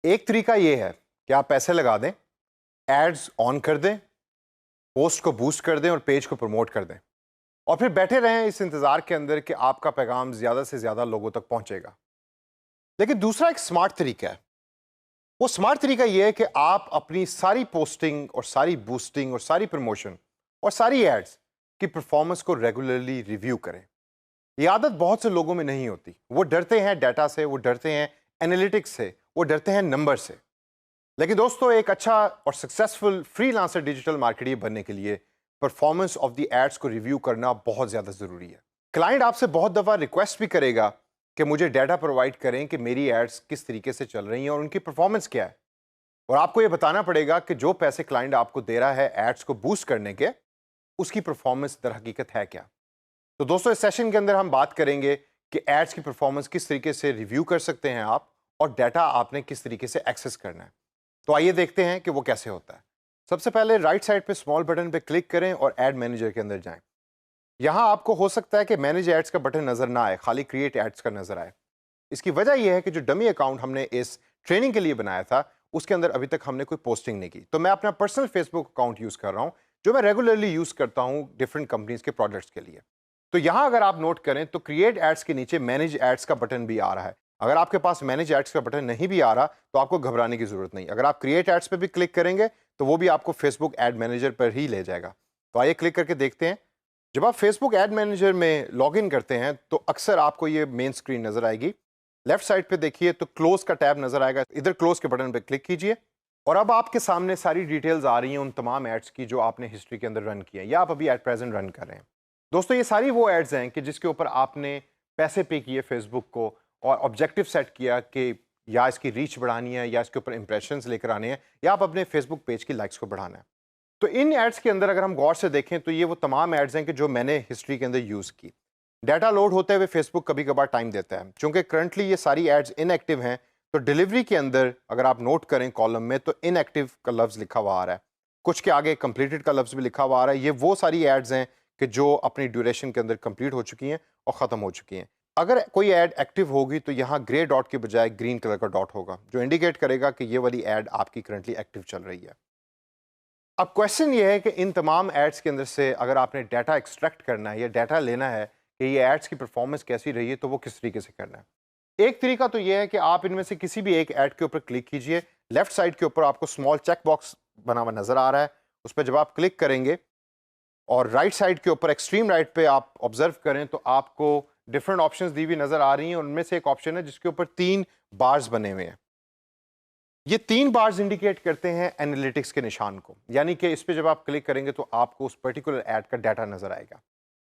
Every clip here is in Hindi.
एक तरीका ये है कि आप पैसे लगा दें, एड्स ऑन कर दें, पोस्ट को बूस्ट कर दें और पेज को प्रमोट कर दें और फिर बैठे रहें इस इंतजार के अंदर कि आपका पैगाम ज्यादा से ज्यादा लोगों तक पहुंचेगा। लेकिन दूसरा एक स्मार्ट तरीका है। वो स्मार्ट तरीका यह है कि आप अपनी सारी पोस्टिंग और सारी बूस्टिंग और सारी प्रमोशन और सारी एड्स की परफॉर्मेंस को रेगुलरली रिव्यू करें। ये आदत बहुत से लोगों में नहीं होती। वो डरते हैं डाटा से, वो डरते हैं एनालिटिक्स से, वो डरते हैं नंबर से। लेकिन दोस्तों, एक अच्छा और सक्सेसफुल फ्रीलांसर डिजिटल मार्केटर बनने के लिए परफॉर्मेंस ऑफ द एड्स को रिव्यू करना बहुत ज़्यादा ज़रूरी है। क्लाइंट आपसे बहुत दफ़ा रिक्वेस्ट भी करेगा कि मुझे डाटा प्रोवाइड करें कि मेरी एड्स किस तरीके से चल रही हैं और उनकी परफॉर्मेंस क्या है। और आपको ये बताना पड़ेगा कि जो पैसे क्लाइंट आपको दे रहा है एड्स को बूस्ट करने के, उसकी परफॉर्मेंस दर हकीकत है क्या। तो दोस्तों, इस सेशन के अंदर हम बात करेंगे कि एड्स की परफॉर्मेंस किस तरीके से रिव्यू कर सकते हैं आप और डाटा आपने किस तरीके से एक्सेस करना है। तो आइए देखते हैं कि वो कैसे होता है। सबसे पहले राइट साइड पे स्मॉल बटन पे क्लिक करें और एड मैनेजर के अंदर जाएं। यहां आपको हो सकता है कि मैनेज एड्स का बटन नजर ना आए, खाली क्रिएट एड्स का नजर आए। इसकी वजह यह है कि जो डमी अकाउंट हमने इस ट्रेनिंग के लिए बनाया था उसके अंदर अभी तक हमने कोई पोस्टिंग नहीं की। तो मैं अपना पर्सनल फेसबुक अकाउंट यूज कर रहा हूं जो मैं रेगुलरली यूज करता हूं डिफरेंट कंपनीज के प्रोडक्ट्स के लिए। तो यहां अगर आप नोट करें तो क्रिएट एड्स के नीचे मैनेज एड्स का बटन भी आ रहा है। अगर आपके पास मैनेज एड्स का बटन नहीं भी आ रहा तो आपको घबराने की जरूरत नहीं। अगर आप क्रिएट एड्स पे भी क्लिक करेंगे तो वो भी आपको फेसबुक एड मैनेजर पर ही ले जाएगा। तो आइए क्लिक करके देखते हैं। जब आप फेसबुक एड मैनेजर में लॉग इन करते हैं तो अक्सर आपको ये मेन स्क्रीन नजर आएगी। लेफ्ट साइड पे देखिए तो क्लोज का टैब नजर आएगा, इधर क्लोज के बटन पे क्लिक कीजिए और अब आपके सामने सारी डिटेल्स आ रही हैं उन तमाम एड्स की जो आपने हिस्ट्री के अंदर रन किए हैं या आप अभी एट प्रेजेंट रन कर रहे हैं। दोस्तों, ये सारी वो एड्स हैं कि जिसके ऊपर आपने पैसे पे किए फेसबुक को और ऑब्जेक्टिव सेट किया कि या इसकी रीच बढ़ानी है या इसके ऊपर इंप्रेशंस लेकर आने हैं या आप अपने फेसबुक पेज की लाइक्स को बढ़ाना है। तो इन एड्स के अंदर अगर हम गौर से देखें तो ये वो तमाम एड्स हैं कि जो मैंने हिस्ट्री के अंदर यूज़ की। डाटा लोड होते हुए फेसबुक कभी कभार टाइम देता है। चूंकि करंटली ये सारी एड्स इनएक्टिव हैं तो डिलीवरी के अंदर अगर आप नोट करें कॉलम में तो इनएक्टिव का लफ्ज़ लिखा हुआ आ रहा है, कुछ के आगे कंप्लीटेड का लफ्ज़ भी लिखा हुआ आ रहा है। ये वो सारी एड्स हैं कि जो अपनी ड्यूरेशन के अंदर कंप्लीट हो चुकी हैं और ख़त्म हो चुकी हैं। अगर कोई ऐड एक्टिव होगी तो यहाँ ग्रे डॉट के बजाय ग्रीन कलर का डॉट होगा जो इंडिकेट करेगा कि ये वाली ऐड आपकी करंटली एक्टिव चल रही है। अब क्वेश्चन ये है कि इन तमाम एड्स के अंदर से अगर आपने डाटा एक्सट्रैक्ट करना है या डाटा लेना है कि ये एड्स की परफॉर्मेंस कैसी रही है तो वो किस तरीके से करना है। एक तरीका तो ये है कि आप इनमें से किसी भी एक ऐड के ऊपर क्लिक कीजिए। लेफ्ट साइड के ऊपर आपको स्मॉल चेक बॉक्स बना हुआ नजर आ रहा है, उस पर जब आप क्लिक करेंगे और राइट साइड के ऊपर एक्सट्रीम राइट पे आप ऑब्जर्व करें तो आपको डिफरेंट ऑप्शंस दी हुई नजर आ रही हैं। उनमें से एक ऑप्शन है जिसके ऊपर 3 बार्स बने हुए हैं। ये 3 बार्स इंडिकेट करते हैं एनालिटिक्स के निशान को, यानी कि इस पे जब आप क्लिक करेंगे तो आपको उस पर्टिकुलर ऐड का डाटा नजर आएगा।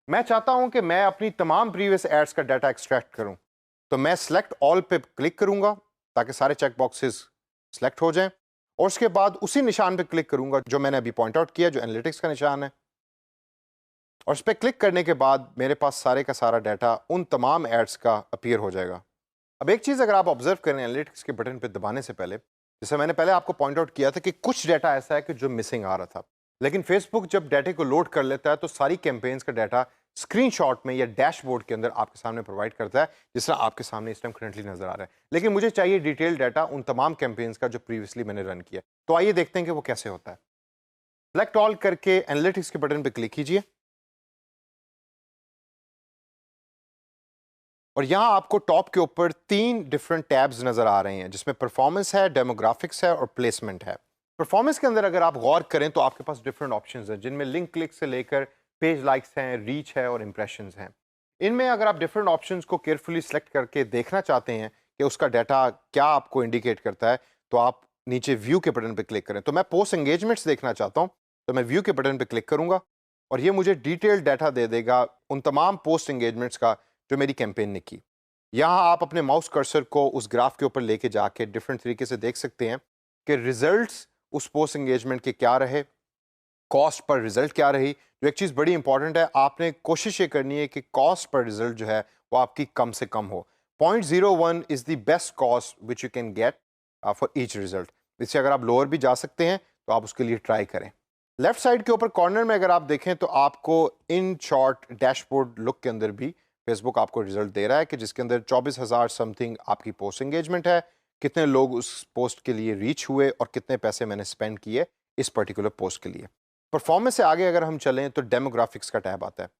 मैं चाहता हूं कि मैं अपनी तमाम प्रीवियस एड्स का डाटा एक्सट्रैक्ट करूं, तो मैं सेलेक्ट ऑल पे क्लिक करूंगा ताकि सारे चेक बॉक्सेस सेलेक्ट हो जाएं और उसके बाद उसी निशान पे क्लिक करूंगा जो मैंने अभी पॉइंट आउट किया, जो एनालिटिक्स का निशान है। और उस पर क्लिक करने के बाद मेरे पास सारे का सारा डाटा उन तमाम एड्स का अपीयर हो जाएगा। अब एक चीज़ अगर आप ऑब्जर्व करें एनालिटिक्स के बटन पे दबाने से पहले, जैसे मैंने पहले आपको पॉइंट आउट किया था कि कुछ डाटा ऐसा है कि जो मिसिंग आ रहा था, लेकिन फेसबुक जब डाटे को लोड कर लेता है तो सारी कैंपेन्स का डाटा स्क्रीनशॉट में या डैशबोर्ड के अंदर आपके सामने प्रोवाइड करता है, जिस तरह आपके सामने इस टाइम करंटली नजर आ रहा है। लेकिन मुझे चाहिए डिटेल डाटा उन तमाम कैंपेन्स का जो प्रीवियसली मैंने रन किया। तो आइए देखते हैं कि वो कैसे होता है। सेलेक्ट ऑल करके एनालिटिक्स के बटन पर क्लिक कीजिए और यहाँ आपको टॉप के ऊपर 3 डिफरेंट टैब्स नजर आ रहे हैं जिसमें परफॉर्मेंस है, डेमोग्राफिक्स है और प्लेसमेंट है। परफॉर्मेंस के अंदर अगर आप गौर करें तो आपके पास डिफरेंट ऑप्शंस हैं जिनमें लिंक क्लिक से लेकर पेज लाइक्स हैं, रीच है और इंप्रेशंस हैं। इनमें अगर आप डिफरेंट ऑप्शंस को केयरफुली सेलेक्ट करके देखना चाहते हैं कि उसका डाटा क्या आपको इंडिकेट करता है तो आप नीचे व्यू के बटन पर क्लिक करें। तो मैं पोस्ट एंगेजमेंट्स देखना चाहता हूँ तो मैं व्यू के बटन पर क्लिक करूंगा और ये मुझे डिटेल्ड डाटा दे देगा उन तमाम पोस्ट एंगेजमेंट्स का जो मेरी कैंपेन ने की। यहाँ आप अपने माउस कर्सर को उस ग्राफ के ऊपर लेके जाके डिफरेंट तरीके से देख सकते हैं कि रिजल्ट्स उस पोस्ट एंगेजमेंट के क्या रहे, कॉस्ट पर रिजल्ट क्या रही। जो एक चीज़ बड़ी इंपॉर्टेंट है, आपने कोशिश ये करनी है कि कॉस्ट पर रिजल्ट जो है वो आपकी कम से कम हो। 0.01 is the best cost which you can get for each result. इससे अगर आप लोअर भी जा सकते हैं तो आप उसके लिए ट्राई करें। लेफ्ट साइड के ऊपर कॉर्नर में अगर आप देखें तो आपको इन शॉर्ट डैशबोर्ड लुक के अंदर भी फेसबुक आपको रिजल्ट दे रहा है कि जिसके अंदर 24,000 समथिंग आपकी पोस्ट एंगेजमेंट है, कितने लोग उस पोस्ट के लिए रीच हुए और कितने पैसे मैंने स्पेंड किए इस पर्टिकुलर पोस्ट के लिए। परफॉर्मेंस से आगे अगर हम चलें तो डेमोग्राफिक्स का टैब आता है।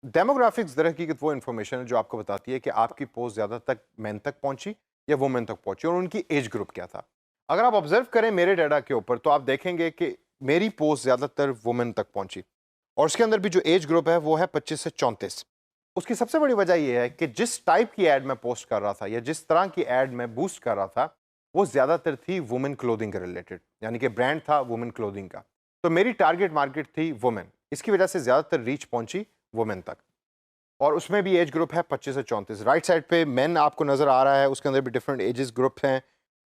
डेमोग्राफिक्स दर हकीकत वो इन्फॉर्मेशन है जो आपको बताती है कि आपकी पोस्ट ज़्यादा तक मैन तक पहुंची या वुमेन तक पहुंची और उनकी एज ग्रुप क्या था। अगर आप ऑब्जर्व करें मेरे डाटा के ऊपर तो आप देखेंगे कि मेरी पोस्ट ज़्यादातर वुमेन तक पहुंची और उसके अंदर भी जो एज ग्रुप है वो है 25 से 34। उसकी सबसे बड़ी वजह यह है कि जिस टाइप की एड मैं पोस्ट कर रहा था या जिस तरह की एड मैं बूस्ट कर रहा था वो ज़्यादातर थी वुमेन क्लोथिंग के रिलेटेड, यानी कि ब्रांड था वुमेन क्लोथिंग का। तो मेरी टारगेट मार्केट थी वुमेन, इसकी वजह से ज़्यादातर रीच पहुंची वुमेन तक और उसमें भी एज ग्रुप है 25 से 34। राइट साइड पे मेन आपको नज़र आ रहा है, उसके अंदर भी डिफरेंट एजेस ग्रुप हैं।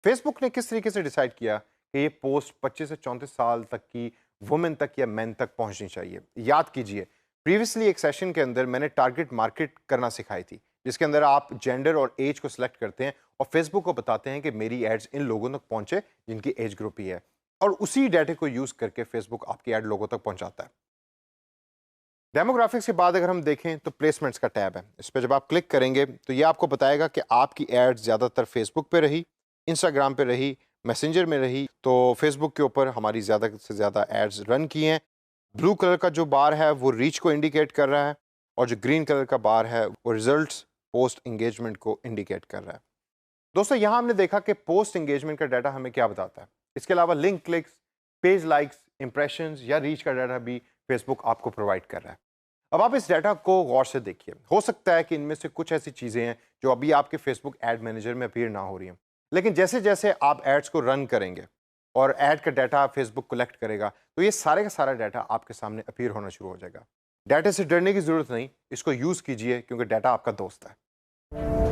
फेसबुक ने किस तरीके से डिसाइड किया कि ये पोस्ट 25 से 34 साल तक की वुमेन तक या मैन तक पहुंचनी चाहिए। याद कीजिए प्रीवियसली एक सेशन के अंदर मैंने टारगेट मार्केट करना सिखाई थी, जिसके अंदर आप जेंडर और एज को सिलेक्ट करते हैं और फेसबुक को बताते हैं कि मेरी एड्स इन लोगों तक पहुंचे जिनकी एज ग्रुप ही है, और उसी डाटे को यूज करके फेसबुक आपकी एड लोगों तक पहुंचाता है। डेमोग्राफिक्स के बाद अगर हम देखें तो प्लेसमेंट्स का टैब है। इस पर जब आप क्लिक करेंगे तो ये आपको बताएगा कि आपकी एड्स ज़्यादातर फेसबुक पे रही, इंस्टाग्राम पे रही, मैसेंजर में रही। तो फेसबुक के ऊपर हमारी ज़्यादा से ज़्यादा एड्स रन की हैं। ब्लू कलर का जो बार है वो रीच को इंडिकेट कर रहा है और जो ग्रीन कलर का बार है वो रिजल्ट्स पोस्ट इंगेजमेंट को इंडिकेट कर रहा है। दोस्तों यहाँ हमने देखा कि पोस्ट इंगेजमेंट का डाटा हमें क्या बताता है। इसके अलावा link clicks, page likes, impressions या रीच का डाटा भी फेसबुक आपको प्रोवाइड कर रहा है। अब आप इस डाटा को गौर से देखिए, हो सकता है कि इनमें से कुछ ऐसी चीज़ें हैं जो अभी आपके फेसबुक एड मैनेजर में अपीयर ना हो रही हैं, लेकिन जैसे जैसे आप एड्स को रन करेंगे और ऐड का डाटा फेसबुक कलेक्ट करेगा तो ये सारे का सारा डाटा आपके सामने अपीयर होना शुरू हो जाएगा। डाटा से डरने की ज़रूरत नहीं, इसको यूज़ कीजिए क्योंकि डाटा आपका दोस्त है।